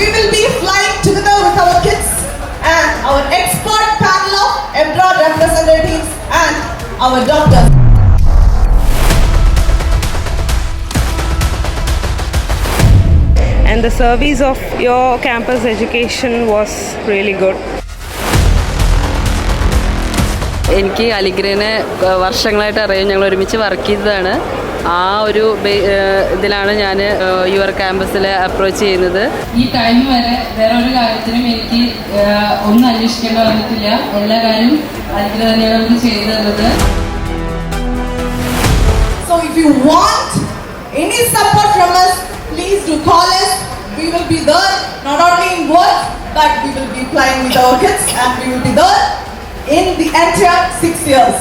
we will be flying together with our kids and our expert panel of abroad representatives and our doctors. And the service of your campus education was really good. എനിക്ക് അലിഗ്രനെ വർഷങ്ങളായിട്ട് അറിയാം. ഞങ്ങൾ ഒരുമിച്ച് work ചെയ്തതാണ്. ആ ഒരു ഇതിലാണ് ഞാൻ യുവർ ക്യാമ്പസിൽ അപ്രോച്ച് ചെയ്യുന്നത്. ഈ ടൈം വരെ വേറെ ഒരു കാര്യത്തിനും എനിക്ക് ഒന്നും അന്വേഷിക്കേണ്ട വന്നിട്ടില്ല. എല്ലാ കാര്യവും അലിഗ്ര തന്നെയാണ് നമുക്ക് ചെയ്തു തന്നത്. So if you want any support from us, please do call us. We will be there, not only in work, but we will be flying with our kids and we will be there in the entire 6 years.